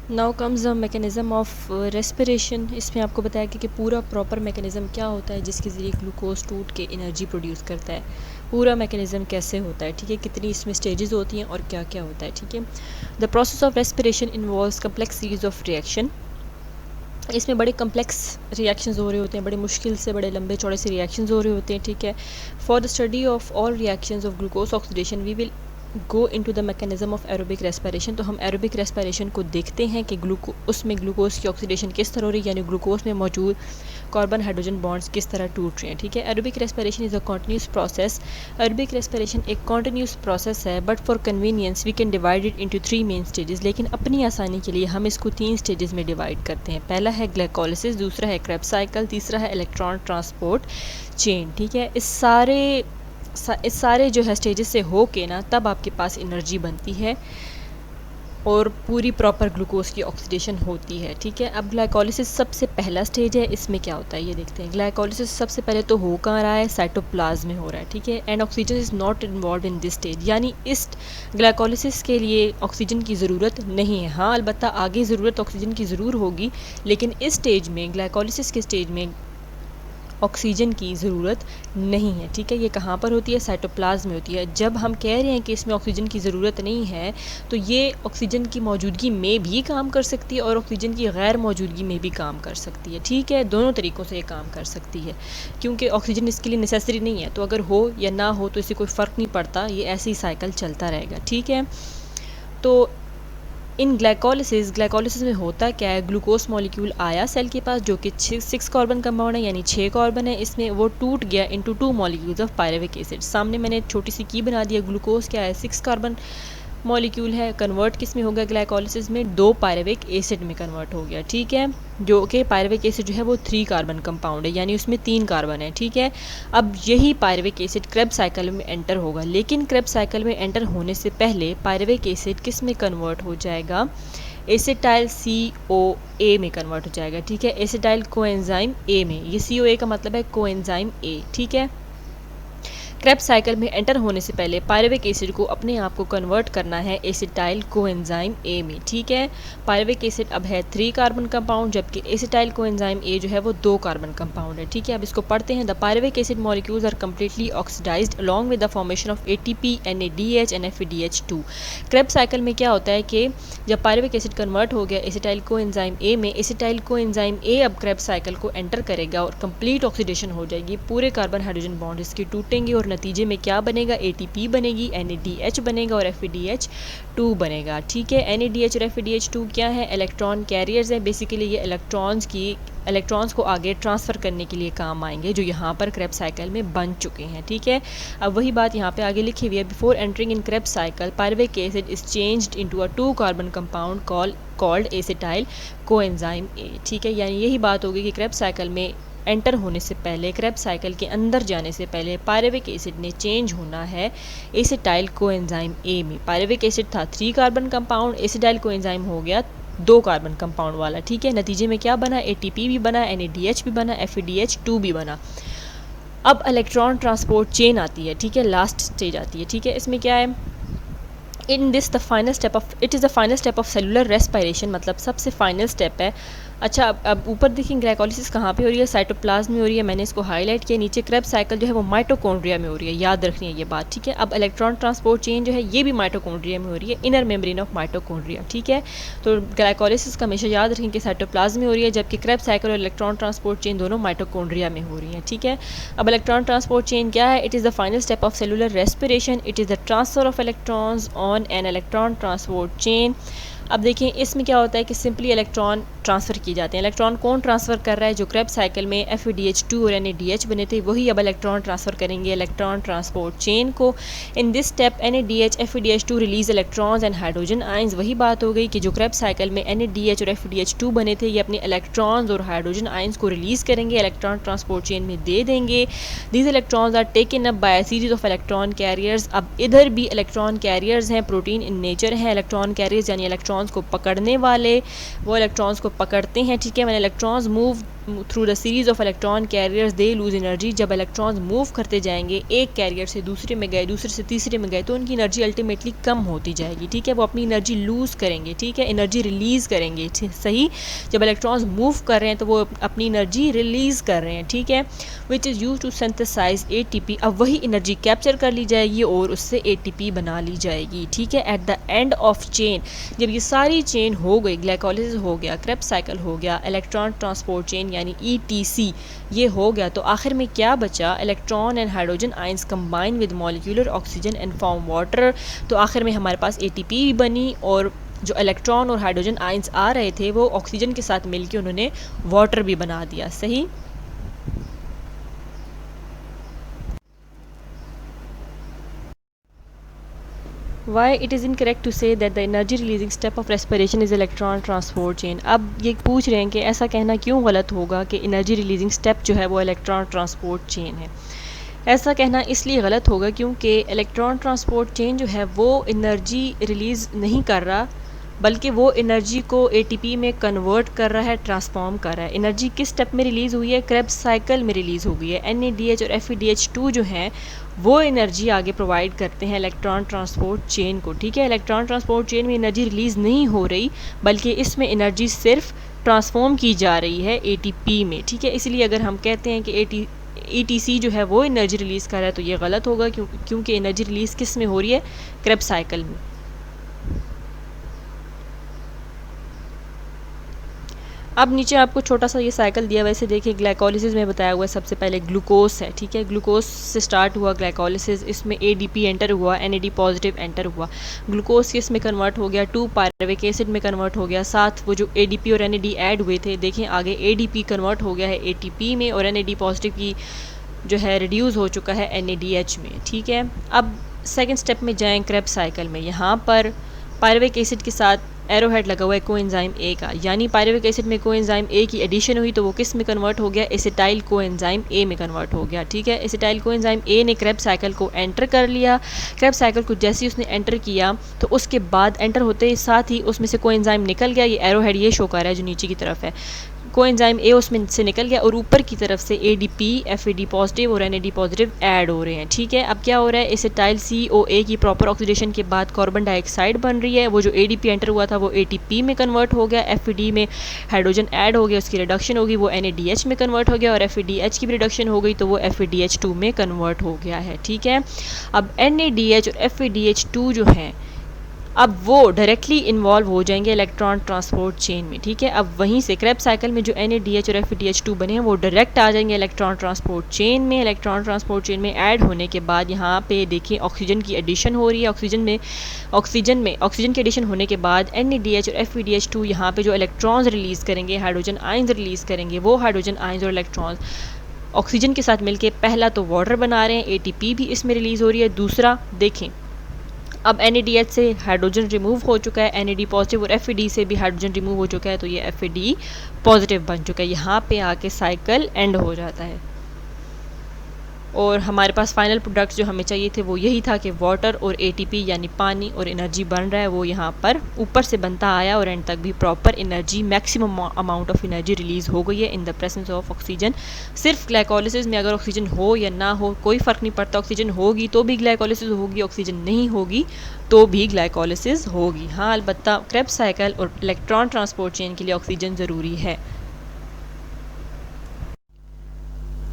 Now comes the mechanism of respiration. इसमें आपको बताया कि पूरा प्रॉपर मैकेनिज़्म क्या होता है जिसके ज़रिए ग्लूकोज टूट के एनर्जी प्रोड्यूस करता है। पूरा मैकेनिज़्म कैसे होता है, ठीक है, कितनी इसमें स्टेजेस होती हैं और क्या क्या होता है, ठीक है। The process of respiration involves complex series of reaction. इसमें बड़े कम्प्लेक्स रिएक्शंस हो रहे होते हैं, बड़े मुश्किल से बड़े लंबे चौड़े से रिएक्शंस हो रहे होते हैं, ठीक है। For the study of all reactions of glucose oxidation we will go into the mechanism of aerobic respiration. तो हम एरोबिक रेस्पिरेशन को देखते हैं कि उसमें ग्लूकोज की ऑक्सीडेशन किस तरह हो रही है, यानी ग्लूकोज में मौजूद कार्बन हाइड्रोजन बॉन्ड्स किस तरह टूट रहे हैं, ठीक है। Aerobic respiration is a continuous process. Aerobic respiration एक कॉन्टिन्यूस प्रोसेस है, but for convenience we can divide it into 3 main stages. लेकिन अपनी आसानी के लिए हम इसको 3 स्टेजेस में डिवाइड करते हैं। पहला है ग्लाइकोलिसिस, दूसरा है क्रेब्स साइकिल, तीसरा है इलेक्ट्रॉन ट्रांसपोर्ट चेन, ठीक है। इस सारे जो है स्टेजेस से हो के ना तब आपके पास एनर्जी बनती है और पूरी प्रॉपर ग्लूकोज की ऑक्सीडेशन होती है, ठीक है। अब ग्लाइकोलिसिस सबसे पहला स्टेज है। इसमें क्या होता है ये देखते हैं। ग्लाइकोलिसिस सबसे पहले तो हो कहाँ रहा है, साइटोप्लाज्म में हो रहा है, ठीक है। And oxygen is not involve in this stage, यानी इस ग्लाइकोलिसिस के लिए ऑक्सीजन की ज़रूरत नहीं है। हाँ, अलबत्ता आगे ज़रूरत ऑक्सीजन की ज़रूर होगी, लेकिन इस स्टेज में, ग्लाइकोलिसिस के स्टेज में ऑक्सीजन की ज़रूरत नहीं है, ठीक है। ये कहाँ पर होती है, साइटोप्लाज्म में होती है। जब हम कह रहे हैं कि इसमें ऑक्सीजन की ज़रूरत नहीं है, तो ये ऑक्सीजन की मौजूदगी में भी काम कर सकती है और ऑक्सीजन की गैर मौजूदगी में भी काम कर सकती है, ठीक है। दोनों तरीक़ों से ये काम कर सकती है, क्योंकि ऑक्सीजन इसके लिए नेसेसरी नहीं है। तो अगर हो या ना हो तो इससे कोई फ़र्क नहीं पड़ता, ये ऐसे ही साइकिल चलता रहेगा, ठीक है। तो इन ग्लाइकोलिसिस में होता क्या है, ग्लूकोज मॉलिक्यूल आया सेल के पास जो कि 6 कार्बन कंपाउंड है, यानी 6 कार्बन है। इसमें वो टूट गया into 2 molecules of pyruvic acid. सामने मैंने छोटी सी की बना दिया। ग्लूकोज क्या है, 6 कार्बन मॉलिक्यूल है, कन्वर्ट किस में हो गया, ग्लाइकोलिसिस में 2 पायरुविक एसिड में कन्वर्ट हो गया, ठीक है। जो कि पायरुविक एसिड जो है वो 3 कार्बन कंपाउंड है, यानी उसमें 3 कार्बन है, ठीक है। अब यही पायरुविक एसिड क्रेब्स साइकिल में एंटर होगा, लेकिन क्रेब्स साइकिल में एंटर होने से पहले पायरुविक एसिड किस में कन्वर्ट हो जाएगा, एसिटाइल CoA में कन्वर्ट हो जाएगा, ठीक है। एसिटाइल कोएंजाइम A में, ये CoA का मतलब है कोएंजाइम A, ठीक है। क्रेब्स साइकिल में एंटर होने से पहले पायरुविक एसिड को अपने आप को कन्वर्ट करना है एसिटाइल कोएंजाइम A में, ठीक है। पायरुविक एसिड अब है 3 कार्बन कंपाउंड, जबकि एसिटाइल कोएंजाइम A जो है वो 2 कार्बन कंपाउंड है, ठीक है। अब इसको पढ़ते हैं। The pyruvic acid molecules are completely oxidised along with the formation of ATP, NADH and FeDH2। Krebs cycle में क्या होता है कि जब पायरुविक एसिड कन्वर्ट हो गया एसिटाइल कोएंजाइम A में, एसिटाइल कोएंजाइम A अब क्रेब्स साइकिल को एंटर करेगा और कंप्लीट ऑक्सीडेशन हो जाएगी। पूरे कार्बन हाइड्रोजन बॉन्ड इसके टूटेंगे और नतीजे में क्या बनेगा, ATP बनेगी, NADH बनेगा और FeDH2 बनेगा, ठीक है। NADH और FeDH2 क्या है, इलेक्ट्रॉन कैरियर्स हैं। बेसिकली ये इलेक्ट्रॉन्स को आगे ट्रांसफ़र करने के लिए काम आएंगे, जो यहाँ पर क्रेब्स साइकिल में बन चुके हैं, ठीक है। अब वही बात यहाँ पे आगे लिखी हुई है। Before entering in Krebs cycle pyruvic acid is changed into a 2 carbon compound called acetyl coenzyme A, ठीक है। यानी यही बात होगी कि क्रेब्स साइकिल में एंटर होने से पहले, क्रेब्स साइकिल के अंदर जाने से पहले पायरुविक एसिड ने चेंज होना है एसिटाइल कोएंजाइम A में। पायरुविक एसिड था 3 कार्बन कंपाउंड, एसिटाइल कोएंजाइम हो गया 2 कार्बन कंपाउंड वाला, ठीक है। नतीजे में क्या बना, ATP भी बना, NADH भी बना, FeDH2 भी बना। अब इलेक्ट्रॉन ट्रांसपोर्ट चेन आती है, ठीक है, लास्ट स्टेज आती है, ठीक है। इसमें क्या है, in this the final step of it is the final step of cellular respiration, मतलब सबसे फाइनल स्टेप है। अच्छा, अब ऊपर देखिए ग्लाइकोलिसिस कहाँ पे हो रही है, साइटोप्लाज्म में हो रही है, मैंने इसको हाईलाइट किया। नीचे क्रेब्स साइकिल जो है वो माइटोकॉन्ड्रिया में हो रही है, याद रखनी है ये बात, ठीक है। अब इलेक्ट्रॉन ट्रांसपोर्ट चेन जो है ये भी माइटोकॉन्ड्रिया में हो रही है, इनर मेम्ब्रेन ऑफ माइटोकॉन्ड्रिया, ठीक है। तो ग्लाइकोलिसिस का हमेशा याद रखें कि साइटोप्लाज्म में हो रही है, जबकि क्रेब्स साइकिल और इलेक्ट्रॉन ट्रांसपोर्ट चेन दोनों माइटोकॉन्ड्रिया में हो रही हैं, ठीक है। अब इलेक्ट्रॉन ट्रांसपोर्ट चेन क्या है, it is the final step of cellular respiration, it is the transfer of electrons on an electron transport chain. अब देखिए इसमें क्या होता है कि सिंपली इलेक्ट्रॉन ट्रांसफ़र किए जाते हैं। इलेक्ट्रॉन कौन ट्रांसफ़र कर रहा है, जो क्रेब्स साइकिल में FeDH2 और NADH बने थे, वही अब इलेक्ट्रॉन ट्रांसफ़र करेंगे इलेक्ट्रॉन ट्रांसपोर्ट चेन को। In this step NADH FeDH2 release electrons and hydrogen ions. वही बात हो गई कि जो क्रेब्स साइकिल में NADH और FeDH2 बने थे, ये अपने इलेक्ट्रॉन्स और हाइड्रोजन आइंस को रिलीज़ करेंगे, इलेक्ट्रॉन ट्रांसपोर्ट चेन में दे देंगे। These electrons are taken up by series of electron carriers. अब इधर भी इलेक्ट्रॉन कैरियर्स हैं, प्रोटीन इन नेचर हैं इलेक्ट्रॉन कैरियर्स, यानी इलेक्ट्रॉन्स को पकड़ने वाले, वो इलेक्ट्रॉन्स को पकड़ते हैं, ठीक है। मैंने electrons move through the series of electron carriers they lose energy. जब इलेक्ट्रॉन्स मूव करते जाएंगे, एक कैरियर से दूसरे में गए, दूसरे से तीसरे में गए, तो उनकी एनर्जी अल्टीमेटली कम होती जाएगी, ठीक है। वो अपनी एनर्जी लूज़ करेंगे, ठीक है, एनर्जी रिलीज़ करेंगे, सही। जब इलेक्ट्रॉन्स मूव कर रहे हैं तो वो अपनी एनर्जी रिलीज़ कर रहे हैं, ठीक है, which is use to synthesise ATP। अब वही एनर्जी कैप्चर कर ली जाएगी और उससे ATP बना ली जाएगी, ठीक है। At the end of chain, जब ये सारी चेन हो गई, ग्लाइकोलिसिस हो गया, क्रेब्स साइकिल हो गया, इलेक्ट्रॉन ट्रांसपोर्ट चेन यानी ETC ये हो गया, तो आखिर में क्या बचा? Electron and hydrogen ions combine with molecular oxygen and form water. तो आखिर में हमारे पास ATP भी बनी और जो इलेक्ट्रॉन और हाइड्रोजन आइंस आ रहे थे वो ऑक्सीजन के साथ मिलकर उन्होंने वाटर भी बना दिया, सही। Why it is incorrect to say that the energy releasing step of respiration is electron transport chain। अब ये पूछ रहे हैं कि ऐसा कहना क्यों गलत होगा कि एनर्जी रिलीजिंग स्टेप जो है वो इलेक्ट्रॉन ट्रांसपोर्ट चेन है। ऐसा कहना इसलिए गलत होगा क्योंकि इलेक्ट्रॉन ट्रांसपोर्ट चेन जो है वो एनर्जी रिलीज़ नहीं कर रहा, बल्कि वो एनर्जी को ATP में कन्वर्ट कर रहा है, ट्रांसफॉर्म कर रहा है। एनर्जी किस स्टेप में रिलीज़ हुई है? क्रेब्स साइकिल में रिलीज़ हो गई है। NADH और FeDH2 जो हैं वो एनर्जी आगे प्रोवाइड करते हैं इलेक्ट्रॉन ट्रांसपोर्ट चेन को, ठीक है। इलेक्ट्रॉन ट्रांसपोर्ट चेन में एनर्जी रिलीज़ नहीं हो रही, बल्कि इसमें एनर्जी सिर्फ ट्रांसफॉर्म की जा रही है ATP में, ठीक है। इसलिए अगर हम कहते हैं कि ETC जो है वो एनर्जी रिलीज़ कर रहा है तो ये गलत होगा, क्योंकि एनर्जी रिलीज़ किस में हो रही है? क्रेब्स साइकिल में। अब नीचे आपको छोटा सा ये साइकिल दिया, वैसे देखिए ग्लाइकोलिसिस में बताया हुआ है सबसे पहले ग्लूकोस है, ठीक है। ग्लूकोस से स्टार्ट हुआ ग्लाइकोलिसिस, इसमें ADP एंटर हुआ, NAD पॉजिटिव एंटर हुआ, ग्लूकोस किस में कन्वर्ट हो गया? 2-पायरुविक एसिड में कन्वर्ट हो गया। साथ वो जो ADP और NAD ऐड हुए थे, देखें आगे ADP कन्वर्ट हो गया है ATP में और NAD पॉजिटिव की जो है रिड्यूस हो चुका है NADH में, ठीक है। अब सेकेंड स्टेप में जाएँ क्रेब्स साइकिल में, यहाँ पर पायरुविक एसिड के साथ एरोहेड लगा हुआ है कोएंजाइम A का, यानी पायरुविक एसिड में कोएंजाइम A की एडिशन हुई तो वो किस में कन्वर्ट हो गया? एसिटाइल कोएंजाइम A में कन्वर्ट हो गया, ठीक है। एसिटाइल कोएंजाइम A ने क्रेब्स साइकिल को एंटर कर लिया। क्रेब्स साइकिल को जैसे ही उसने एंटर किया तो उसके बाद एंटर होते ही साथ ही उसमें से कोएंजाइम निकल गया। ये एरोहेड ये शो कर रहा है जो नीचे की तरफ है, कोएंजाइम A उसमें से निकल गया और ऊपर की तरफ से ADP, FAD पॉजिटिव और NAD पॉजिटिव ऐड हो रहे हैं, ठीक है। अब क्या हो रहा है? एसिटाइल CoA की प्रॉपर ऑक्सीडेशन के बाद कार्बन डाइऑक्साइड बन रही है। वो जो ADP एंटर हुआ था वो ATP में कन्वर्ट हो गया, FAD में हाइड्रोजन ऐड हो गया, उसकी रिडक्शन होगी, वो NADH में कन्वर्ट हो गया और FADH की भी रिडक्शन हो गई तो वो FADH2 में कन्वर्ट हो गया है, ठीक है। अब NADH और FADH2 जो हैं अब वो डायरेक्टली इन्वॉल्व हो जाएंगे इलेक्ट्रॉन ट्रांसपोर्ट चेन में, ठीक है। अब वहीं से क्रेब्स साइकिल में जो NADH और FADH2 बने हैं वो डायरेक्ट आ जाएंगे इलेक्ट्रॉन ट्रांसपोर्ट चेन में। इलेक्ट्रॉन ट्रांसपोर्ट चेन में ऐड होने के बाद यहाँ पे देखिए ऑक्सीजन की एडिशन हो रही है। ऑक्सीजन की एडिशन होने के बाद NADH और FADH2 यहाँ पे जो इलेक्ट्रॉन्स रिलीज़ करेंगे, हाइड्रोजन आइंस रिलीज़ करेंगे, वो हाइड्रोजन आइंस और इलेक्ट्रॉन्स ऑक्सीजन के साथ मिलकर पहला तो वाटर बना रहे हैं, ATP भी इसमें रिलीज़ हो रही है। दूसरा देखें अब NADH से हाइड्रोजन रिमूव हो चुका है, NAD पॉजिटिव और FAD से भी हाइड्रोजन रिमूव हो चुका है तो ये FAD पॉजिटिव बन चुका है। यहाँ पे आके साइकिल एंड हो जाता है और हमारे पास फाइनल प्रोडक्ट जो हमें चाहिए थे वो यही था कि वाटर और ATP यानी पानी और एनर्जी बन रहा है, वो यहाँ पर ऊपर से बनता आया और एंड तक भी proper energy, maximum amount of energy release हो गई है in the presence of oxygen. सिर्फ ग्लाइकोलिसिस में अगर ऑक्सीजन हो या ना हो कोई फ़र्क नहीं पड़ता, ऑक्सीजन होगी तो भी ग्लाइकोलिसिस होगी, ऑक्सीजन नहीं होगी तो भी ग्लाइकोलिसिस होगी। हाँ अलबत्ता क्रेब्स साइकिल और इलेक्ट्रॉन ट्रांसपोर्ट चेन के लिए ऑक्सीजन ज़रूरी है।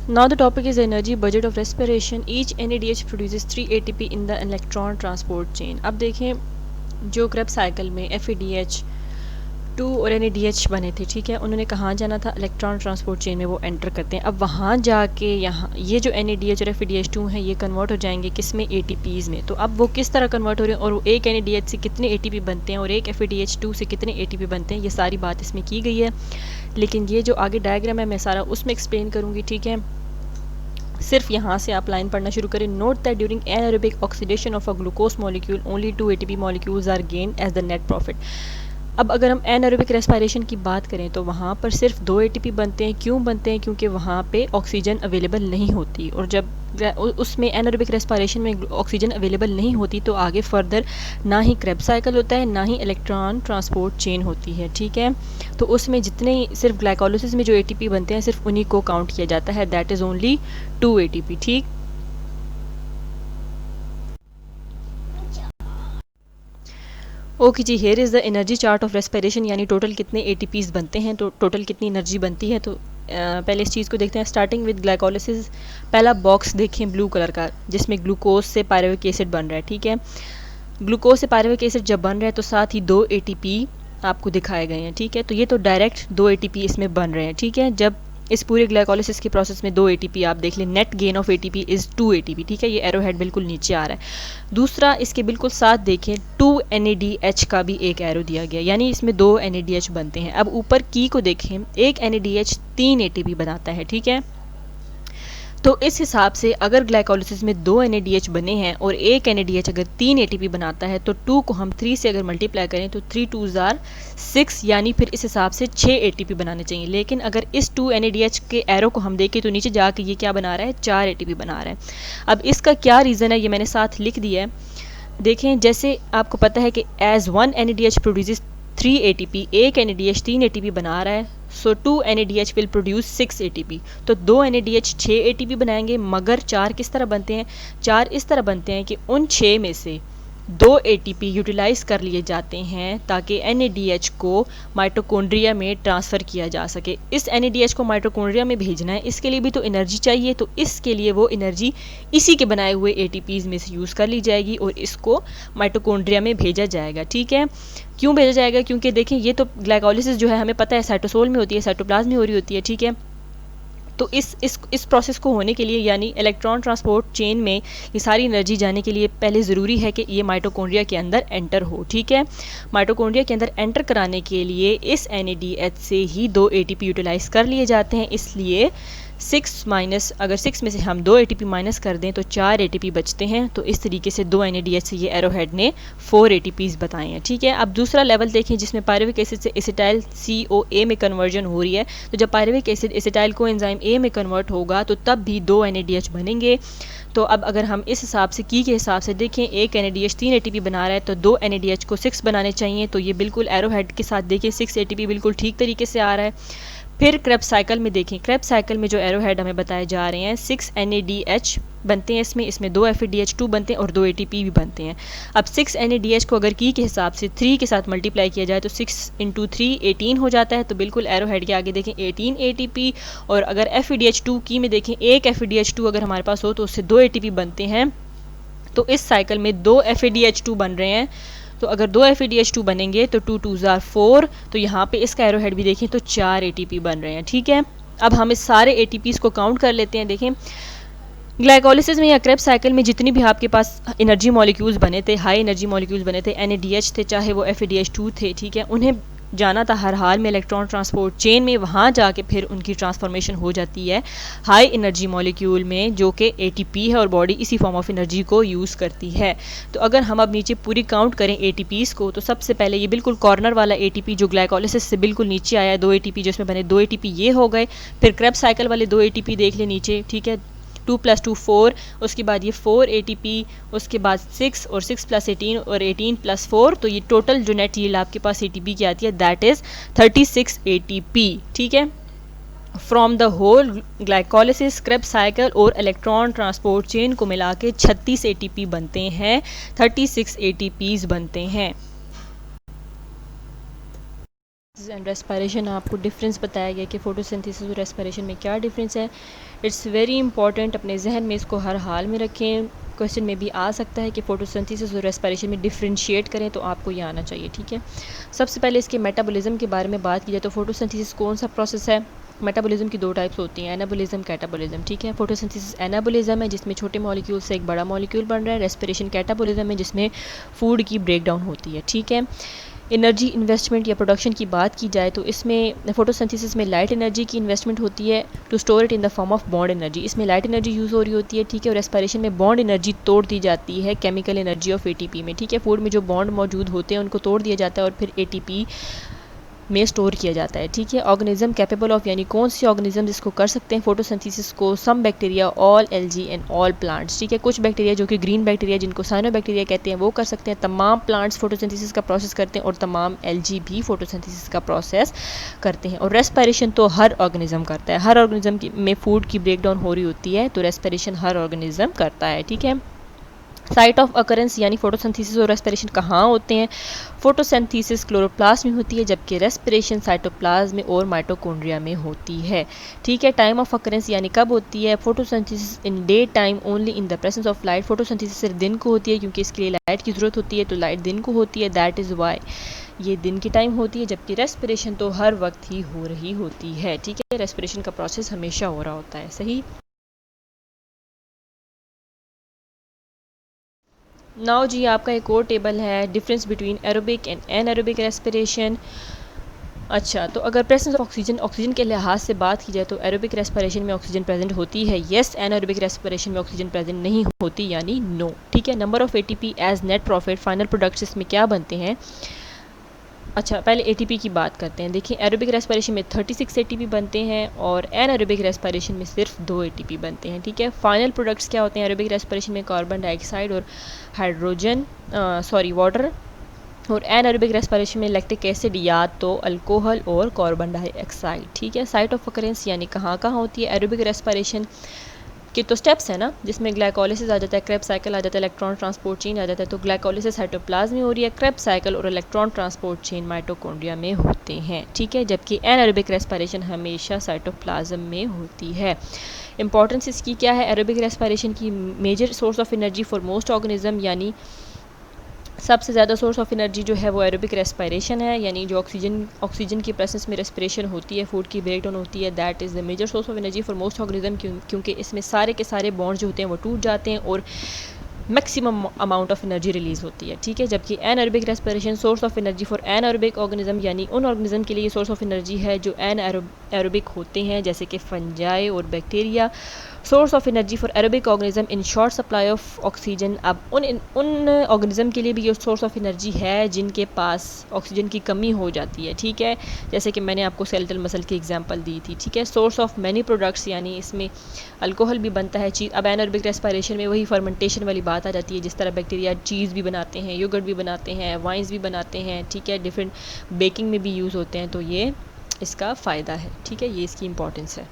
Now the topic is energy budget of respiration. Each NADH produces 3 ATP in the electron transport chain. अब देखें जो क्रेब्स साइकिल में FADH2 और NADH बने थे, ठीक है, उन्होंने कहाँ जाना था? इलेक्ट्रॉन ट्रांसपोर्ट चेन में वो एंटर करते हैं। अब वहाँ जाके यहाँ ये जो NADH और FADH2 हैं ये कन्वर्ट हो जाएंगे किस में? ATPs में। तो अब वो किस तरह कन्वर्ट हो रहे हैं और वो एक NADH से कितने ATP बनते हैं और एक FADH2 से कितने ATP बनते हैं, ये सारी बात इसमें की गई है। लेकिन ये जो आगे डायग्राम है मैं सारा उसमें एक्सप्लेन करूँगी, ठीक है। सिर्फ यहाँ से आप लाइन पढ़ना शुरू करें। Note that during anaerobic oxidation of a glucose molecule only 2 ATP molecules are gain as the net profit. अब अगर हम एनारोबिक रेस्पिरेशन की बात करें तो वहाँ पर सिर्फ 2 एटीपी बनते हैं। क्यों बनते हैं? क्योंकि वहाँ पे ऑक्सीजन अवेलेबल नहीं होती, और जब उसमें एनारोबिक रेस्पिरेशन में ऑक्सीजन अवेलेबल नहीं होती तो आगे फर्दर ना ही क्रेब्स साइकिल होता है, ना ही इलेक्ट्रॉन ट्रांसपोर्ट चेन होती है, ठीक है। तो उसमें जितने सिर्फ ग्लाइकोलिसिस में जो एटीपी बनते हैं सिर्फ उन्हीं को काउंट किया जाता है, दैट इज़ ओनली 2 एटीपी, ठीक। ओके जी, here is the energy chart of respiration, यानी टोटल कितने एटीपीज बनते हैं, तो टोटल कितनी एनर्जी बनती है। तो पहले इस चीज़ को देखते हैं, स्टार्टिंग विद ग्लाइकोलिसिस। पहला बॉक्स देखें ब्लू कलर का, जिसमें ग्लूकोज से पायरुविक एसिड बन रहा है, ठीक है। ग्लूकोज से पायरुविक एसिड जब बन रहा है तो साथ ही 2 एटीपी आपको दिखाए गए हैं, ठीक है। तो ये तो डायरेक्ट 2 एटीपी इसमें बन रहे हैं, ठीक है। जब इस पूरे ग्लाइकोलिसिस के प्रोसेस में 2 एटीपी आप देख लें, net gain of ATP is 2 ATP, ठीक है। ये एरो हेड बिल्कुल नीचे आ रहा है। दूसरा, इसके बिल्कुल साथ देखें 2 NADH का भी एक एरो दिया गया, यानी इसमें 2 NADH बनते हैं। अब ऊपर की को देखें, एक NADH 3 एटीपी बनाता है, ठीक है। तो इस हिसाब से अगर ग्लाइकोलिसिस में 2 NADH बने हैं और एक NADH अगर 3 ATP बनाता है तो 2 को हम 3 से अगर मल्टीप्लाई करें तो 3 2s are 6, यानी फिर इस हिसाब से 6 ATP बनाने चाहिए। लेकिन अगर इस 2 NADH के एरो को हम देखें तो नीचे जाके ये क्या बना रहा है, 4 ATP बना रहा है। अब इसका क्या रीज़न है ये मैंने साथ लिख दिया है। देखें, जैसे आपको पता है कि एज 1 NADH प्रोड्यूसेस 3 ATP, एक NADH 3 ATP बना रहा है, सो 2 NADH विल प्रोड्यूस 6 ATP। तो 2 NADH 6 ATP बनाएंगे, मगर 4 किस तरह बनते हैं, 4 इस तरह बनते हैं कि उन 6 में से 2 ATP यूटिलाइज कर लिए जाते हैं ताकि NADH को माइटोकॉन्ड्रिया में ट्रांसफ़र किया जा सके। इस NADH को माइटोकॉन्ड्रिया में भेजना है, इसके लिए भी तो एनर्जी चाहिए, तो इसके लिए वो एनर्जी इसी के बनाए हुए ATPs में से यूज़ कर ली जाएगी और इसको माइटोकॉन्ड्रिया में भेजा जाएगा, ठीक है। क्यों भेजा जाएगा? क्योंकि देखें, ये तो ग्लाइकोलिसिस जो है हमें पता है साइटोसोल में होती है, साइटोप्लाज्म में हो रही होती है, ठीक है। तो इस प्रोसेस को होने के लिए, यानी इलेक्ट्रॉन ट्रांसपोर्ट चेन में ये सारी एनर्जी जाने के लिए पहले ज़रूरी है कि ये माइटोकॉन्ड्रिया के अंदर एंटर हो, ठीक है। माइटोकॉन्ड्रिया के अंदर एंटर कराने के लिए इस NADH से ही 2 ATP यूटिलाइज कर लिए जाते हैं, इसलिए 6 माइनस, अगर 6 में से हम 2 ATP माइनस कर दें तो 4 ATP बचते हैं। तो इस तरीके से 2 NADH से ये एरोहेड ने 4 ATPs बताए हैं, ठीक है। अब दूसरा लेवल देखें जिसमें पायरुविक एसिड से एसिटाइल CoA में कन्वर्जन हो रही है। तो जब pyruvic acid acetyl coenzyme A में कन्वर्ट होगा तो तब भी 2 NADH बनेंगे। तो अब अगर हम इस हिसाब से की के हिसाब से देखें, एक NADH 3 ATP बना रहा है तो 2 NADH को 6 बनाने चाहिए। तो ये बिल्कुल एरोहेड के साथ देखें 6 ATP बिल्कुल ठीक तरीके से आ रहा है। फिर क्रेब्स साइकिल में देखें, क्रेब्स साइकिल में जो एरोहेड हमें बताए जा रहे हैं 6 NADH बनते हैं, इसमें 2 FADH2 बनते हैं और 2 ATP भी बनते हैं। अब 6 NADH को अगर की के हिसाब से 3 के साथ मल्टीप्लाई किया जाए तो 6 × 3 18 हो जाता है। तो बिल्कुल एरोहेड के आगे देखें 18 ATP। और अगर FADH2 की में देखें, एक FADH2 अगर हमारे पास हो तो उससे 2 ATP बनते हैं। तो इस साइकिल में 2 FADH2 बन रहे हैं। तो अगर 2 FADH2 बनेंगे तो 2 2s are 4। तो यहाँ पे इसका एरोहेड भी देखें तो 4 ATP बन रहे हैं, ठीक है। अब हम इस सारे ATPs को काउंट कर लेते हैं। देखें, ग्लाइकोलिसिस में या क्रेब्स साइकिल में जितनी भी आपके पास एनर्जी मॉलिक्यूल्स बने थे, हाई एनर्जी मॉलिक्यूल्स बने थे, NADH थे चाहे वो FADH2 थे, ठीक है, उन्हें जाना था हर हाल में इलेक्ट्रॉन ट्रांसपोर्ट चेन में, वहाँ जाके फिर उनकी ट्रांसफॉर्मेशन हो जाती है हाई एनर्जी मॉलिक्यूल में जो कि ATP है और बॉडी इसी फॉर्म ऑफ एनर्जी को यूज़ करती है। तो अगर हम अब नीचे पूरी काउंट करें ATPs को, तो सबसे पहले ये बिल्कुल कॉर्नर वाला ATP जो ग्लाइकोलिसिस से बिल्कुल नीचे आया है, 2 ATP जिसमें बने 2 ATP ये हो गए। फिर क्रेब्स साइकिल वाले 2 ATP देख ले नीचे, ठीक है, 2 + 2 4, उसके बाद ये 4 ATP, उसके बाद 6 और 6 + 18 और 18 + 4। तो ये टोटल जो नेट यील्ड आपके पास ATP की आती है दैट इज़ 36 ATP, ठीक है। From the whole glycolysis, Krebs cycle और इलेक्ट्रॉन ट्रांसपोर्ट चेन को मिला के 36 ATP बनते हैं, 36 ATPs बनते हैं। एंड रेस्पिरेशन, आपको डिफरेंस बताया गया कि फोटोसिंथेसिस और रेस्पिरेशन में क्या डिफरेंस है। इट्स वेरी इंपॉर्टेंट, अपने जहन में इसको हर हाल में रखें। क्वेश्चन में भी आ सकता है कि फोटोसिंथेसिस और रेस्पिरेशन में डिफरेंशिएट करें, तो आपको ये आना चाहिए, ठीक है। सबसे पहले इसके मेटाबॉलिज्म के बारे में बात की जाए तो फोटोसिंथेसिस कौन सा प्रोसेस है। मेटाबॉलिज्म की 2 टाइप्स होती हैं, एनाबॉलिज्म, कैटाबॉलिज्म, ठीक है। फोटोसिंथेसिस एनाबॉलिज्म है जिसमें छोटे मॉलिक्यूल से एक बड़ा मॉलिक्यूल बन रहा है। रेस्पिरेशन कैटाबॉलिज्म है जिसमें फूड की ब्रेक डाउन होती है, ठीक है। एनर्जी इन्वेस्टमेंट या प्रोडक्शन की बात की जाए तो इसमें फोटोसिंथेसिस में लाइट एनर्जी की इन्वेस्टमेंट होती है to store it in the form of bond energy. इसमें लाइट एनर्जी यूज़ हो रही होती है, ठीक है, और रेस्पिरेशन में बॉन्ड एनर्जी तोड़ दी जाती है केमिकल एनर्जी ऑफ एटीपी में, ठीक है। फूड में जो बॉन्ड मौजूद होते हैं उनको तोड़ दिया जाता है और फिर एटीपी में स्टोर किया जाता है, ठीक है। ऑर्गेनिज्म कैपेबल ऑफ, यानी कौन सी ऑर्गेनिज्म जिसको कर सकते हैं फोटोसिंथेसिस को, some bacteria, all algae and all plants, ठीक है। कुछ बैक्टीरिया जो कि ग्रीन बैक्टीरिया जिनको साइनोबैक्टीरिया कहते हैं वो कर सकते हैं। तमाम प्लांट्स फोटोसिंथेसिस का प्रोसेस करते हैं और तमाम एल्गी भी फोटोसिंथेसिस का प्रोसेस करते हैं। और रेस्पिरेशन तो हर ऑर्गेनिज्म करता है, हर ऑर्गेनिज्म में फूड की ब्रेक डाउन हो रही होती है तो रेस्पिरेशन हर ऑर्गेनिज्म करता है, ठीक है। साइट ऑफ अकरेंस यानी फोटोसिंथेसिस और रेस्पिरेशन कहाँ होते हैं? फोटोसिंथेसिस क्लोरोप्लास्ट में होती है जबकि रेस्पिरेशन साइटोप्लाज्म में और माइटोकॉन्ड्रिया में होती है, ठीक है। टाइम ऑफ अकरेंस यानी कब होती है? Photosynthesis in day time only in the presence of light. Photosynthesis सिर्फ दिन को होती है क्योंकि इसके लिए लाइट की ज़रूरत होती है, तो लाइट दिन को होती है, दैट इज़ वाई ये दिन की टाइम होती है। जबकि रेस्पिरेशन तो हर वक्त ही हो रही होती है, ठीक है। रेस्पिरेशन का प्रोसेस हमेशा हो रहा होता है, सही। नाउ जी आपका एक और टेबल है, difference between aerobic and anaerobic respiration. अच्छा, तो अगर प्रेजेंस ऑफ ऑक्सीजन के लिहाज से बात की जाए तो एरोबिक रेस्पिरेशन में ऑक्सीजन प्रेजेंट होती है, येस। एनएरोबिक रेस्पिरेशन में ऑक्सीजन प्रेजेंट नहीं होती, यानी नो, ठीक है। Number of ATP as net profit, final products इसमें क्या बनते हैं? अच्छा, पहले एटीपी की बात करते हैं। देखिए, एरोबिक रेस्पिरेशन में 36 एटीपी बनते हैं और एनएरोबिक रेस्पिरेशन में सिर्फ 2 एटीपी बनते हैं, ठीक है। फाइनल प्रोडक्ट्स क्या होते हैं? एरोबिक रेस्पिरेशन में कार्बन डाइऑक्साइड और हाइड्रोजन वाटर, और एनएरोबिक रेस्पिरेशन में लैक्टिक एसिड या तो अल्कोहल और कार्बन डाइऑक्साइड, ठीक है। साइट ऑफ अकरेंस यानी कहाँ कहाँ होती है? एरोबिक रेस्पिरेशन के तो स्टेप्स है ना, जिसमें ग्लाइकोलिसिस आ जाता है, क्रेब्स साइकिल आ जाता है, इलेक्ट्रॉन ट्रांसपोर्ट चेन आ जाता है। तो ग्लाइकोलिसिस साइटोप्लाज्म में हो रही है, क्रेब्स साइकिल और इलेक्ट्रॉन ट्रांसपोर्ट चेन माइटोकॉन्ड्रिया में होते हैं, ठीक है। जबकि एनारोबिक रेस्पिरेशन हमेशा साइटोप्लाज्म में होती है। इंपॉर्टेंस इसकी क्या है? एरोबिक रेस्पिरेशन की major source of energy for most organism, यानी सबसे ज़्यादा सोर्स ऑफ एनर्जी जो है वो एरोबिक रेस्पिरेशन है, यानी जो ऑक्सीजन की प्रेजेंस में रेस्पिरेशन होती है, फूड की ब्रेक डाउन होती है, that is the major source of energy for most organism, क्योंकि इसमें सारे के सारे बॉन्ड्स जो होते हैं वो टूट जाते हैं और maximum amount of energy release होती है, ठीक है। जबकि anaerobic respiration source of energy for anaerobic organism, यानी उन ऑर्गेनिज्म के लिए सोर्स ऑफ एनर्जी है जो एनएरोबिक होते हैं, जैसे कि फंजाई और bacteria. Source of energy for aerobic organism in short supply of oxygen. अब उन ऑर्गेनिज्म के लिए भी ये सोर्स ऑफ एनर्जी है जिनके पास ऑक्सीजन की कमी हो जाती है, ठीक है। जैसे कि मैंने आपको स्केलेटल मसल की एग्जांपल दी थी, ठीक है। सोर्स ऑफ मैनी प्रोडक्ट्स, यानी इसमें अल्कोहल भी बनता है चीज़। अब एनारोबिक रेस्पिरेशन में वही फर्मेंटेशन वाली बात आ जाती है, जिस तरह बैक्टीरिया चीज़ भी बनाते हैं, योगर्ट भी बनाते हैं, वाइन्स भी बनाते हैं, ठीक है। डिफरेंट बेकिंग में भी यूज़ होते हैं, तो ये इसका फ़ायदा है, ठीक है, ये इसकी इंपॉर्टेंस है।